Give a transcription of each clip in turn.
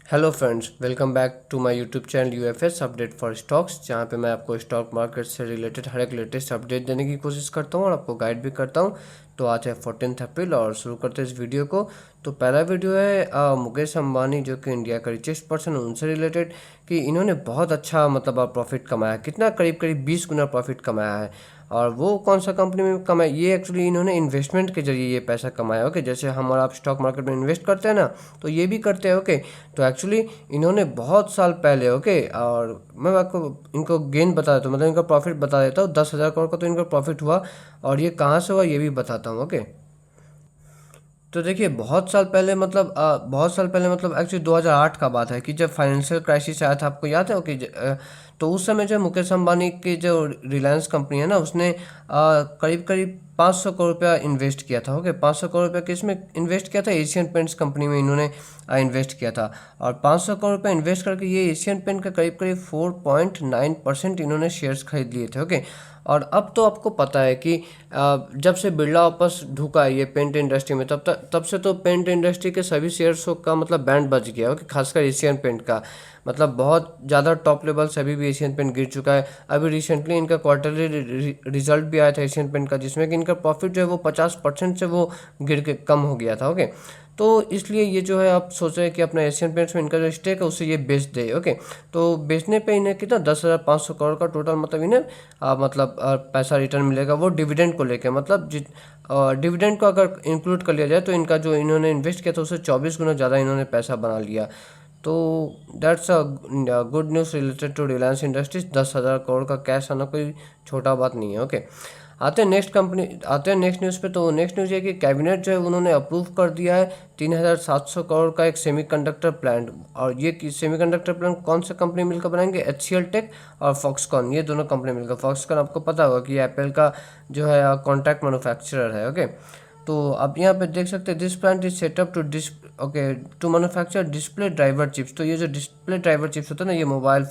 Hello friends, welcome back to my YouTube channel UFS update for stocks, जहां पे मैं आपको स्टॉक मार्केट से रिलेटेड हर एक लेटेस्ट अपडेट देने की कोशिश करता हूं और आपको गाइड भी करता हूं। तो आज है 14 अप्रैल और शुरू करते हैं इस वीडियो को। तो पहला वीडियो है मुकेश अंबानी, जो कि इंडिया का रिचेस्ट पर्सन, उनसे रिलेटेड कि इन्होंने बहुत अच्छा प्रॉफिट कमाया, कितना करीब करीब 20 गुना प्रॉफिट कमाया है। और वो कौन सा कंपनी में कमाया, ये एक्चुअली इन्होंने इन्वेस्टमेंट के जरिए ये पैसा कमाया। ओके, जैसे हम और आप स्टॉक मार्केट में इन्वेस्ट करते हैं ना, तो ये भी करते हैं। ओके, तो एक्चुअली इन्होंने बहुत साल पहले, ओके, और मैं आपको इनको गेन बता देता हूँ, मतलब इनका प्रॉफिट बता देता हूँ। 10,000 करोड़ का तो इनका प्रॉफिट हुआ, और ये कहाँ से हुआ ये भी बताता हूँ। ओके, तो देखिए बहुत साल पहले मतलब एक्चुअली 2008 का बात है कि जब फाइनेंशियल क्राइसिस आया था, आपको याद है? ओके, तो उस समय जो मुकेश अंबानी की जो रिलायंस कंपनी है ना, उसने करीब करीब 500 करोड़ रुपया इन्वेस्ट किया था। ओके, 500 करोड़ रुपया किस में इन्वेस्ट किया था? एशियन पेंट्स कंपनी में इन्होंने इन्वेस्ट किया था। और 500 करोड़ रुपया इन्वेस्ट करके ये एशियन पेंट का करीब करीब 4.9% इन्होंने शेयर्स खरीद लिए थे। ओके, और अब तो आपको पता है कि जब से बिरला वापस ढुका है ये पेंट इंडस्ट्री में, तब से तो पेंट इंडस्ट्री के सभी शेयर्सों का मतलब बैंड बज गया है कि खासकर एशियन पेंट का मतलब बहुत ज़्यादा टॉप लेवल से अभी भी एशियन पेंट गिर चुका है। अभी रिसेंटली इनका क्वार्टरली रिजल्ट भी आया था एशियन पेंट का, जिसमें कि इनका प्रॉफिट जो है वो 50% से वो गिर के कम हो गया था। ओके, तो इसलिए ये जो है आप सोच रहे हैं कि अपना एशियन पेंट्स में इनका जो स्टेक है उससे ये बेच दे। ओके, तो बेचने पे इन्हें कितना 10,500 करोड़ का टोटल मतलब इन्हें पैसा रिटर्न मिलेगा, वो डिविडेंड को लेके। मतलब डिविडेंड को अगर इंक्लूड कर लिया जाए तो इनका जो इन्होंने इन्वेस्ट किया था उससे 24 गुना ज़्यादा इन्होंने पैसा बना लिया। तो that's a good news related to Reliance Industries. 10,000 crore का कैश आना कोई छोटा बात नहीं है। ओके, आते हैं नेक्स्ट न्यूज़ पे। तो नेक्स्ट न्यूज़ ये कि कैबिनेट जो है उन्होंने अप्रूव कर दिया है 3,700 करोड़ का एक सेमीकंडक्टर प्लांट। और ये सेमीकंडक्टर प्लांट कौन सा कंपनी मिलकर बनाएंगे? HCL टेक और फॉक्सकॉन, ये दोनों कंपनी मिलकर। फॉक्सकॉन आपको पता होगा कि एप्पल का जो है कॉन्ट्रैक्ट मैन्युफैक्चरर है। ओके, तो आप यहाँ पे देख सकते हैं this plant is setup to manufacture display driver chips. तो ये जो डिस्प्ले ड्राइवर चिप्स होते हैं ना, ये मोबाइल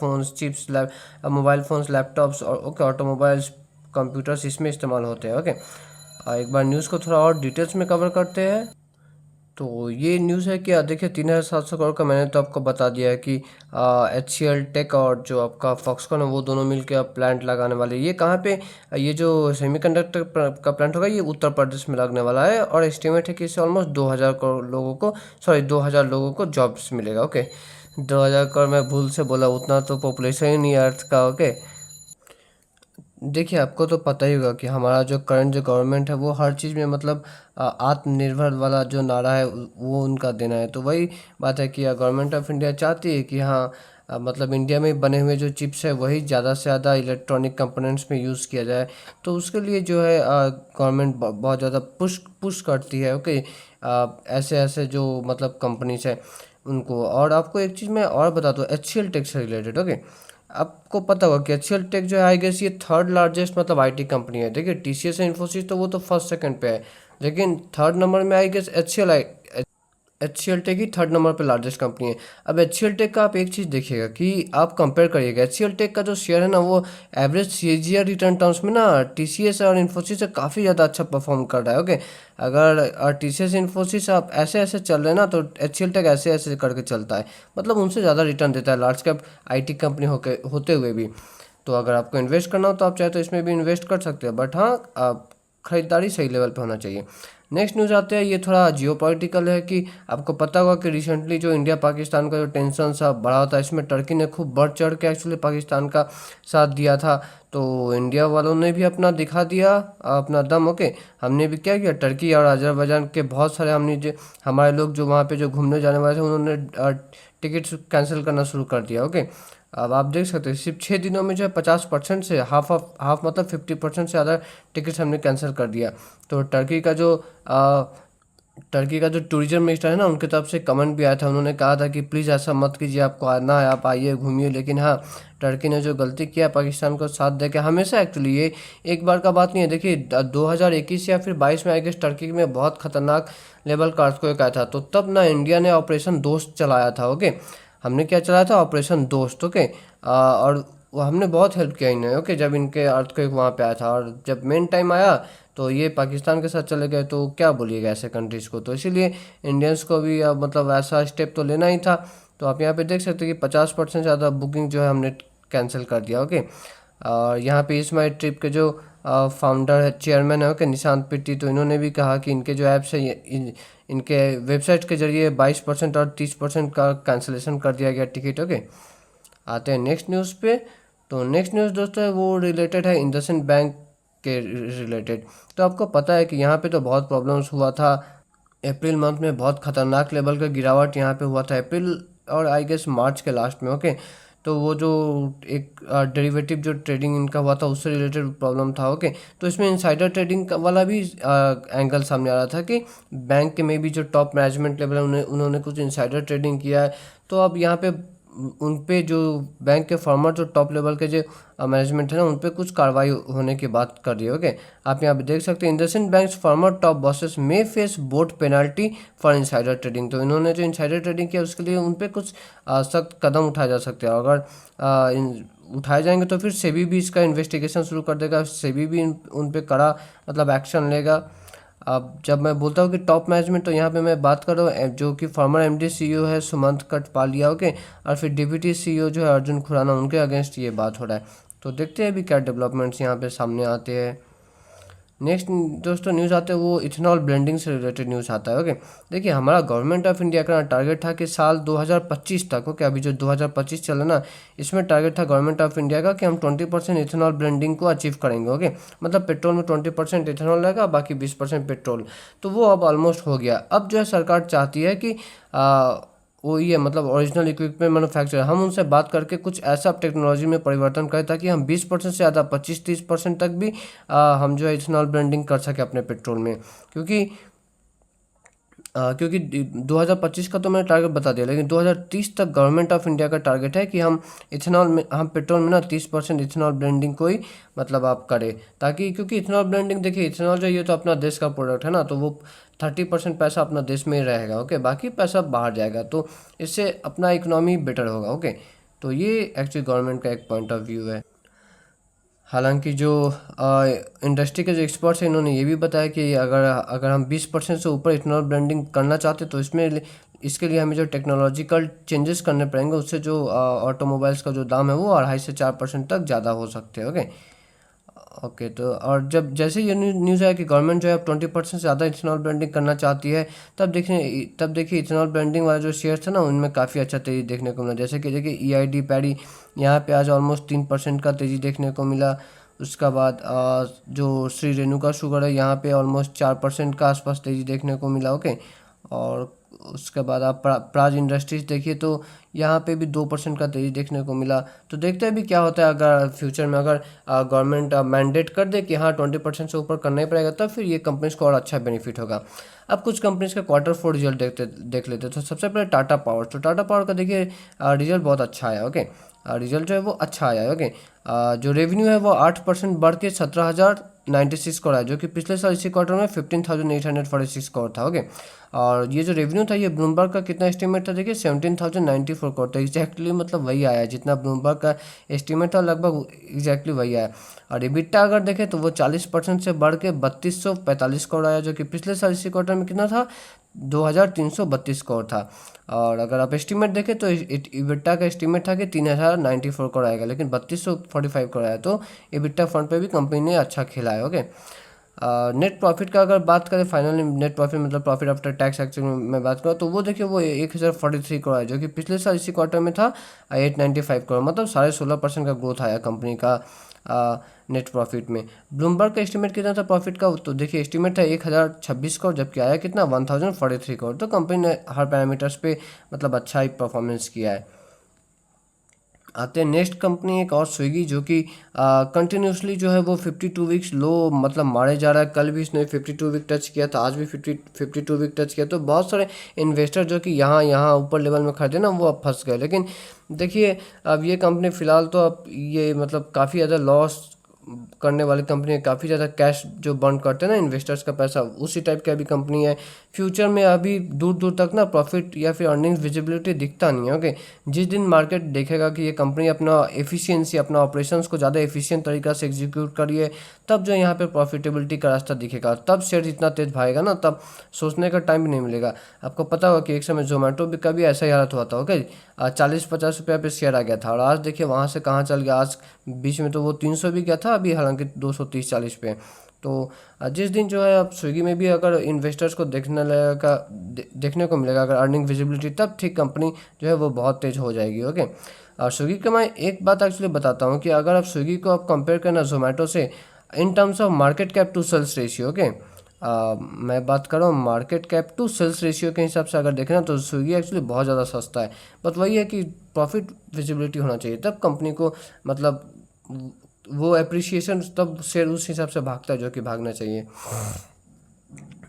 फोन्स, लैपटॉप्स और ओके ऑटोमोबाइल्स, कंप्यूटर्स, इसमें इस्तेमाल होते हैं। ओके, एक बार न्यूज़ को थोड़ा और डिटेल्स में कवर करते हैं। तो ये न्यूज़ है कि देखिए 3,700 करोड़ का मैंने तो आपको बता दिया है कि HCL टेक और जो आपका फॉक्सकॉन है वो दोनों मिलकर अब प्लांट लगाने वाले। ये कहाँ पे? ये जो सेमीकंडक्टर का प्लांट होगा ये उत्तर प्रदेश में लगने वाला है, और एस्टिमेट है कि इससे ऑलमोस्ट 2,000 लोगों को जॉब्स मिलेगा। ओके, 2,000 करोड़ मैं भूल से बोला, उतना तो पॉपुलेशन ही नहीं है अर्थ का। ओके, देखिए आपको तो पता ही होगा कि हमारा जो करंट जो गवर्नमेंट है वो हर चीज़ में मतलब आत्मनिर्भर वाला जो नारा है वो उनका देना है। तो वही बात है कि गवर्नमेंट ऑफ इंडिया चाहती है कि हाँ, मतलब इंडिया में बने हुए जो चिप्स है वही ज़्यादा से ज़्यादा इलेक्ट्रॉनिक कंपोनेंट्स में यूज़ किया जाए। तो उसके लिए जो है गवर्नमेंट बहुत ज़्यादा पुश करती है। ओके, ऐसे ऐसे जो मतलब कंपनीज है उनको। और आपको एक चीज़ मैं और बता दूँ HCL टेक से रिलेटेड। ओके, आपको पता होगा कि HCL टेक जो है आई गेस ये थर्ड लार्जेस्ट मतलब आईटी कंपनी है। देखिए TCS और इन्फोसिस तो वो तो फर्स्ट सेकंड पे है, लेकिन थर्ड नंबर में आई गेस HCL टेक ही थर्ड नंबर पे लार्जेस्ट कंपनी है। अब HCL टेक का आप एक चीज़ देखिएगा कि आप कंपेयर करिएगा, HCL टेक का जो शेयर है ना वो एवरेज CAGR रिटर्न टर्म्स में ना TCS और इन्फोसिस से काफ़ी ज़्यादा अच्छा परफॉर्म कर रहा है। ओके, अगर TCS इन्फोसिस आप ऐसे ऐसे चल रहे हैं ना, तो HCL टेक ऐसे ऐसे करके चलता है, मतलब उनसे ज़्यादा रिटर्न देता है लार्ज कैप IT कंपनी होते हुए भी। तो अगर आपको इन्वेस्ट करना हो तो आप चाहे तो इसमें भी इन्वेस्ट कर सकते हैं, बट हाँ, आप खरीदारी सही लेवल पे होना चाहिए। नेक्स्ट न्यूज़ आते हैं, ये थोड़ा जियोपॉलिटिकल है कि आपको पता होगा कि रिसेंटली जो इंडिया पाकिस्तान का जो टेंशन सा बढ़ा था, इसमें टर्की ने खूब बढ़ चढ़ के एक्चुअली पाकिस्तान का साथ दिया था। तो इंडिया वालों ने भी अपना दिखा दिया अपना दम। ओके, हमने भी क्या किया, टर्की और अजरबैजान के बहुत सारे हमारे लोग जो वहाँ पे जो घूमने जाने वाले थे उन्होंने टिकट्स कैंसिल करना शुरू कर दिया। ओके, अब आप देख सकते हैं सिर्फ 6 दिनों में जो है 50% से हाफ मतलब 50% से ज़्यादा टिकट्स हमने कैंसिल कर दिया। तो टर्की का जो टूरिज्म मिनिस्टर है ना, उनकी तरफ से कमेंट भी आया था। उन्होंने कहा था कि प्लीज़ ऐसा मत कीजिए, आपको आना है आप आइए घूमिए, लेकिन हाँ, टर्की ने जो गलती किया पाकिस्तान को साथ दे के, हमेशा एक्चुअली ये एक बार का बात नहीं है। देखिए 2021 या फिर 22 में आई गेस टर्की में बहुत खतरनाक लेवल का अर्थक्वेक आया था, तो तब ना इंडिया ने ऑपरेशन दोस्त चलाया था। ओके, हमने क्या चलाया था? ऑपरेशन दोस्त। ओके, और वो हमने बहुत हेल्प किया इन्हें। ओके, जब इनके अर्थक्वेक वहाँ पे आया था, और जब मेन टाइम आया तो ये पाकिस्तान के साथ चले गए, तो क्या बोलिएगा ऐसे कंट्रीज़ को। तो इसीलिए इंडियंस को भी मतलब ऐसा स्टेप तो लेना ही था। तो आप यहाँ पे देख सकते हैं कि 50% ज़्यादा बुकिंग जो है हमने कैंसिल कर दिया। ओके, और यहाँ पे इस माई ट्रिप के जो फाउंडर है, चेयरमैन है, ओके, निशांत पिट्टी, तो इन्होंने भी कहा कि इनके जो ऐप्स है इनके वेबसाइट के जरिए 22% और 30% का कैंसिलेशन कर दिया गया टिकट। ओके, आते हैं नेक्स्ट न्यूज़ पे। तो नेक्स्ट न्यूज़ दोस्तों है वो रिलेटेड है इंडसइंड बैंक के रिलेटेड। तो आपको पता है कि यहाँ पे तो बहुत प्रॉब्लम्स हुआ था अप्रैल मंथ में, बहुत ख़तरनाक लेवल का गिरावट यहाँ पे हुआ था अप्रैल और आई गेस मार्च के लास्ट में। ओके, तो वो जो एक डेरिवेटिव जो ट्रेडिंग इनका हुआ था उससे रिलेटेड प्रॉब्लम था। ओके, तो इसमें इनसाइडर ट्रेडिंग वाला भी एंगल सामने आ रहा था कि बैंक के में भी जो टॉप मैनेजमेंट लेवल है उन्होंने कुछ इनसाइडर ट्रेडिंग किया है। तो अब यहाँ पे उन पे जो बैंक के फॉर्मर जो टॉप लेवल के जो मैनेजमेंट है ना, उन पे कुछ कार्रवाई होने की बात कर रही है। ओके, आप यहाँ पे देख सकते हैं IndusInd banks former top bosses में face board penalty for insider trading. तो इन्होंने जो इनसाइडर ट्रेडिंग किया उसके लिए उन पे कुछ सख्त कदम उठाए जा सकते हैं। अगर उठाए जाएंगे तो फिर सेबी भी इसका इन्वेस्टिगेशन शुरू कर देगा, सेबी भी उन पे कड़ा मतलब एक्शन लेगा। अब जब मैं बोलता हूँ कि टॉप मैनेजमेंट, तो यहाँ पे मैं बात कर रहा हूँ जो कि फॉर्मर एमडी सीईओ है सुमंत कठपालिया। ओके, और फिर डिप्टी सीईओ जो है अर्जुन खुराना, उनके अगेंस्ट ये बात हो रहा है। तो देखते हैं अभी क्या डेवलपमेंट्स यहाँ पे सामने आते हैं। नेक्स्ट दोस्तों न्यूज़ आते हैं वो इथेनॉल ब्लेंडिंग से रिलेटेड न्यूज़ आता है। ओके, देखिए हमारा गवर्नमेंट ऑफ इंडिया का टारगेट था कि साल 2025 तक, ओके, अभी जो 2025 चल रहा ना, इसमें टारगेट था गवर्नमेंट ऑफ इंडिया का कि हम 20% इथेनॉल ब्लेंडिंग को अचीव करेंगे। ओके, मतलब पेट्रोल में 20% इथेनॉल रहेगा, बाकी 20% पेट्रोल। तो वो अब ऑलमोस्ट हो गया। अब जो है सरकार चाहती है कि वो ये मतलब ओरिजिनल इक्विपमेंट मैन्युफैक्चर हम उनसे बात करके कुछ ऐसा टेक्नोलॉजी में परिवर्तन करें ताकि हम 20% से ज़्यादा 25-30% तक भी हम जो है इथेनॉल ब्लेंडिंग कर सकें अपने पेट्रोल में। क्योंकि 2025 का तो मैंने टारगेट बता दिया, लेकिन 2030 तक गवर्नमेंट ऑफ इंडिया का टारगेट है कि हम पेट्रोल में ना 30% इथेनॉल ब्लेंडिंग को ही मतलब आप करें, ताकि क्योंकि इथेनॉल ब्लेंडिंग, देखिए इथेनॉल जो ये तो अपना देश का प्रोडक्ट है ना, तो वो 30% पैसा अपना देश में ही रहेगा। ओके, बाकी पैसा बाहर जाएगा, तो इससे अपना इकोनॉमी बेटर होगा। ओके, तो ये एक्चुअली गवर्नमेंट का एक पॉइंट ऑफ व्यू है। हालांकि जो इंडस्ट्री के जो एक्सपर्ट्स हैं इन्होंने ये भी बताया कि अगर अगर हम 20% से ऊपर इथेनॉल ब्लेंडिंग करना चाहते तो इसके लिए हमें जो टेक्नोलॉजिकल चेंजेस करने पड़ेंगे, उससे जो ऑटोमोबाइल्स का जो दाम है वो 2.5 से 4% तक ज़्यादा हो सकते हैं। ओके, ओके, तो और जब जैसे ये न्यूज़ आया कि गवर्नमेंट जो है अब 20% से ज़्यादा इथेनॉल ब्लेंडिंग करना चाहती है, तब देखिए इथेनॉल ब्लेंडिंग वाला जो शेयर था ना, उनमें काफ़ी अच्छा तेज़ी देखने को मिला। जैसे कि देखिए ईआईडी पैडी यहाँ पे आज ऑलमोस्ट 3% का तेज़ी देखने को मिला। उसका बाद जो श्री रेणुका शुगर है यहाँ पे ऑलमोस्ट 4% का आसपास तेज़ी देखने को मिला। ओके, और उसके बाद आप प्राज इंडस्ट्रीज देखिए तो यहाँ पे भी 2% का तेज़ी देखने को मिला। तो देखते हैं भी क्या होता है, अगर फ्यूचर में अगर गवर्नमेंट मैंडेट कर दे कि हाँ 20% से ऊपर करना ही पड़ेगा, तब फिर ये कंपनीज को और अच्छा बेनिफिट होगा। अब कुछ कंपनीज का Q4 रिजल्ट देख लेते हैं। तो सबसे पहले टाटा पावर, तो टाटा पावर का देखिए रिजल्ट बहुत अच्छा आया। ओके, रिजल्ट जो है वो अच्छा आया है। ओके, जो रेवेन्यू है वो 8% बढ़ के 17,096 करोड़ है, जो कि पिछले साल इसी क्वार्टर में 15,846 करोड़ था। ओके, और ये जो रेवेन्यू था ये ब्लूमबर्ग का कितना एस्टीमेट था, देखिए 17,094 करोड़ था। एग्जैक्टली मतलब वही आया जितना ब्लूमबर्ग का एस्टीमेट था, लगभग एग्जैक्टली वही आया। और EBITDA अगर देखें तो वो 40% से बढ़ के 3,245 करोड़ आया, जो कि पिछले साल इसी क्वार्टर में कितना था, 2,332 करोड़ था। और अगर आप एस्टीमेट देखें तो EBITDA का एस्टीमेट था कि 3,094 करोड़ आएगा, लेकिन 3,245 करोड़ आया। तो EBITDA फ्रंट पे भी कंपनी ने अच्छा खेला है। ओके, नेट प्रॉफिट का अगर बात करें, फाइनली नेट प्रॉफिट मतलब प्रॉफिट आफ्टर टैक्स एक्चुअली में बात करूँ तो वो देखिए वो 1,043 करोड़ है, जो कि पिछले साल इसी क्वार्टर में था 895 करोड़, मतलब 16.5% का ग्रोथ आया कंपनी का नेट प्रॉफिट में। ब्लूमबर्ग का एस्टीमेट कितना था प्रॉफिट का, तो देखिए एस्टीमेट था 1,026 करोड़, जबकि आया कितना 1,043 करोड़। तो कंपनी ने हर पैरामीटर्स पे मतलब अच्छा ही परफॉर्मेंस किया है। आते हैं नेक्स्ट कंपनी एक और स्विगी, जो कि कंटिन्यूसली जो है वो 52 वीक्स लो मतलब मारे जा रहा है। कल भी इसने 52 वीक टच किया था, आज भी 52 वीक टच किया। तो बहुत सारे इन्वेस्टर जो कि यहाँ ऊपर लेवल में खरीदे ना, वो अब फंस गए। लेकिन देखिए अब ये कंपनी फ़िलहाल तो अब ये मतलब काफ़ी ज़्यादा लॉस करने वाली कंपनी है, काफ़ी ज़्यादा कैश जो बर्न करते हैं ना इन्वेस्टर्स का पैसा, उसी टाइप की अभी कंपनी है। फ्यूचर में अभी दूर दूर तक ना प्रॉफिट या फिर अर्निंग्स विजिबिलिटी दिखता नहीं है। ओके, जिस दिन मार्केट देखेगा कि ये कंपनी अपना एफिशिएंसी, अपना ऑपरेशंस को ज़्यादा एफिशिएंट तरीका से एग्जीक्यूट करिए, तब जो यहाँ पे प्रॉफिटेबिलिटी का रास्ता दिखेगा, तब शेयर इतना तेज भागेगा ना, तब सोचने का टाइम भी नहीं मिलेगा। आपको पता होगा कि एक समय जोमेटो भी कभी ऐसा ही हालत हुआ था। ओके, 40-50 रुपये पे शेयर आ गया था, और आज देखिए वहाँ से कहाँ चल गया। आज बीच में तो वो 300 भी गया था, अभी हालांकि 230-40 पे। तो जिस दिन जो है अब स्विगी में भी अगर इन्वेस्टर्स को देखने को मिलेगा अगर अर्निंग विजिबिलिटी, तब ठीक कंपनी जो है वो बहुत तेज़ हो जाएगी। ओके, और स्विगी का मैं एक बात एक्चुअली बताता हूँ कि अगर आप स्विगी को आप कंपेयर करना जोमेटो से in terms of market cap to sales ratio. Okay, मैं बात कर रहा हूँ market cap to sales ratio के हिसाब से अगर देखें ना, तो स्विगी एक्चुअली बहुत ज़्यादा सस्ता है। बट वही है कि प्रॉफिट विजिबिलिटी होना चाहिए, तब कंपनी को मतलब वो एप्रिसिएशन, तब शेयर उस हिसाब से भागता है जो कि भागना चाहिए।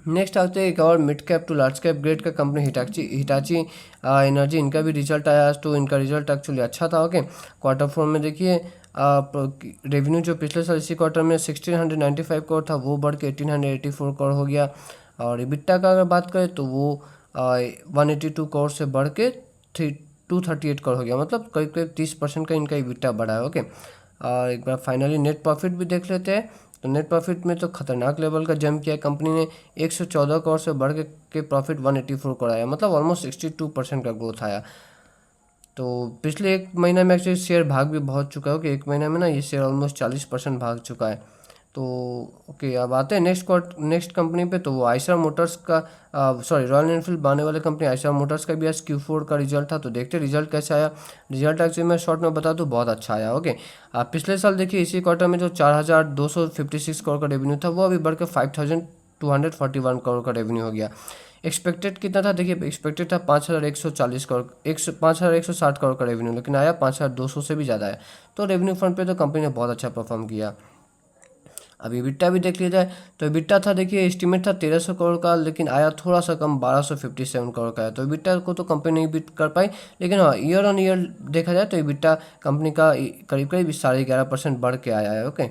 नेक्स्ट आते हैं एक और mid cap to large cap grade का कंपनी हिटाची एनर्जी। इनका भी रिजल्ट आया आज, तो इनका रिजल्ट एक्चुअली अच्छा था। ओके, क्वार्टर फोर में देखिए रेवेन्यू जो पिछले साल इसी क्वार्टर में 1695 करोड़ था, वो बढ़ के 1884 करोड़ हो गया। और इबिट्टा का अगर बात करें तो वो 182 करोड़ से बढ़ के 238 करोड़ हो गया, मतलब करीब करीब 30% का इनका इबिट्टा बढ़ा है। ओके, और एक बार फाइनली नेट प्रॉफिट भी देख लेते हैं। तो नेट प्रॉफिट में तो खतरनाक लेवल का जंप किया कंपनी ने, 114 करोड़ से बढ़ के प्रॉफिट 184 करोड़ आया, मतलब ऑलमोस्ट 62% का ग्रोथ आया। तो पिछले एक महीना में एक्चुअली शेयर भाग भी बहुत चुका है। कि एक महीना में ना ये शेयर ऑलमोस्ट 40% भाग चुका है। तो ओके, अब आते हैं नेक्स्ट कंपनी पे। तो वो आइशर मोटर्स का रॉयल एनफील्ड बनाने वाले कंपनी आइशर मोटर्स का भी आज Q4 का रिजल्ट था। तो देखते रिजल्ट कैसे आया। रिजल्ट एक्चुअली मैं शॉर्ट में बता दूँ, बहुत अच्छा आया। ओके, पिछले साल देखिए इसी क्वार्टर में जो 4256 करोड़ का रेवेन्यू था, वो अभी बढ़ के 5241 करोड़ का रेवेन्यू हो गया। एक्सपेक्टेड कितना था, देखिए एक्सपेक्टेड था 5140 करोड़, 5160 करोड़ का रेवेन्यू, लेकिन आया 5200 से भी ज़्यादा है। तो रेवेन्यू फ्रंट पे तो कंपनी ने बहुत अच्छा परफॉर्म किया। अभी इबिट्टा भी देख लिया जाए तो इबिट्टा था, देखिए एस्टीमेट था 1300 करोड़ का, लेकिन आया थोड़ा सा कम 1257 करोड़ का है। तो इबिट्टा को तो कंपनी नहीं बीट कर पाई, लेकिन हाँ ईयर ऑन ईयर देखा जाए तो इबिट्टा कंपनी का करीब करीब 11.5% बढ़ के आया है। ओके,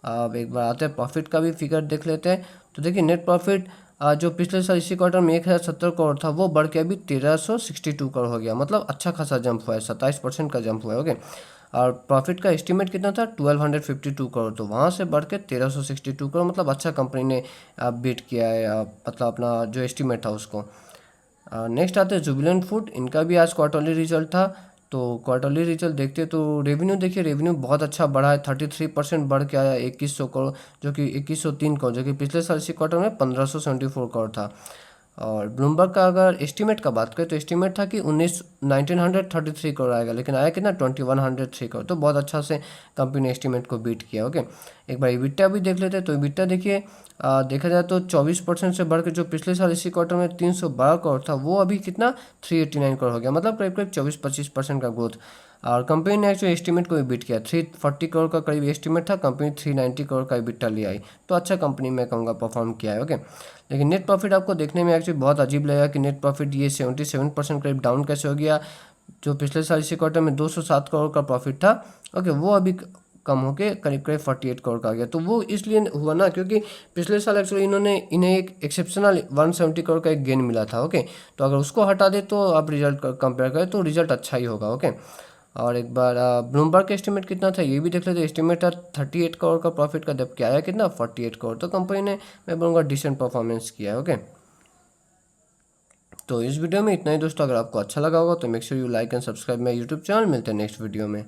अब एक बार आते हैं प्रॉफिट का भी फिगर देख लेते हैं। तो देखिए नेट प्रॉफिट जो पिछले साल इसी क्वार्टर में 1070 करोड़ था, वो बढ़ के अभी 1362 करोड़ हो गया, मतलब अच्छा खासा जंप हुआ है, 27% का जंप हुआ है। ओके, और प्रॉफिट का एस्टीमेट कितना था 1252 करोड़, तो वहाँ से बढ़ के 1362 करोड़, मतलब अच्छा कंपनी ने बीट किया है, मतलब अपना जो एस्टीमेट था उसको। नेक्स्ट आते हैं जुबिलेंट फूड। इनका भी आज क्वार्टरली रिजल्ट था। तो क्वार्टरली रिजल्ट देखते तो रेवेन्यू देखिए, रेवेन्यू बहुत अच्छा बढ़ा है, 33% बढ़ के आया 2100 करोड़, जो कि 2103 करोड़, जो कि पिछले साल इसी क्वार्टर में 1574 करोड़ था। और ब्लूमबर्ग का अगर एस्टीमेट का बात करें तो एस्टीमेट था कि 1933 करोड़ आएगा, लेकिन आया कितना 2103 करोड़, तो बहुत अच्छा से कंपनी ने एस्टीमेट को बीट किया। ओके, एक बार इबिट्टा भी देख लेते हैं। तो इबिट्टा देखिए देखा जाए तो 24% से बढ़ के जो पिछले साल इसी क्वार्टर में 312 करोड़ था, वो अभी कितना 389 करोड़ हो गया, मतलब करीब करीब 24-25% का ग्रोथ। और कंपनी ने एक्चुअली एस्टीमेट को भी बीट किया, 340 करोड़ का करीब एस्टीमेट था, कंपनी 390 करोड़ का इबिट्टा ले आई। तो अच्छा कंपनी मैं कहूँगा परफॉर्म किया है। ओके, लेकिन नेट प्रॉफिट आपको देखने में एक्चुअली बहुत अजीब लगेगा कि नेट प्रॉफिट ये 77% करीब डाउन कैसे हो गया। जो पिछले साल इसी क्वार्टर में 207 करोड़ का प्रॉफिट था, ओके, वो अभी कम होके करीब करीब 48 करोड़ का आ गया। तो वो इसलिए हुआ ना क्योंकि पिछले साल एक्चुअली इन्हें एक एक्सेप्शनल 170 करोड़ का एक गेन मिला था। ओके, तो अगर उसको हटा दे तो आप रिजल्ट कंपेयर करें तो रिजल्ट अच्छा ही होगा। ओके, और एक बार ब्लूमबर्ग का एस्टीमेट कितना था ये भी देख लेते। एस्टीमेट था 38 करोड़ का प्रॉफिट का, जबकि आया कितना 48 करोड़। तो कंपनी ने मैं बोलूँगा डिसेंट परफॉर्मेंस किया है। ओके, तो इस वीडियो में इतना ही दोस्तों। अगर आपको अच्छा लगा होगा तो make sure you like and subscribe my YouTube channel. मिलते हैं नेक्स्ट वीडियो में।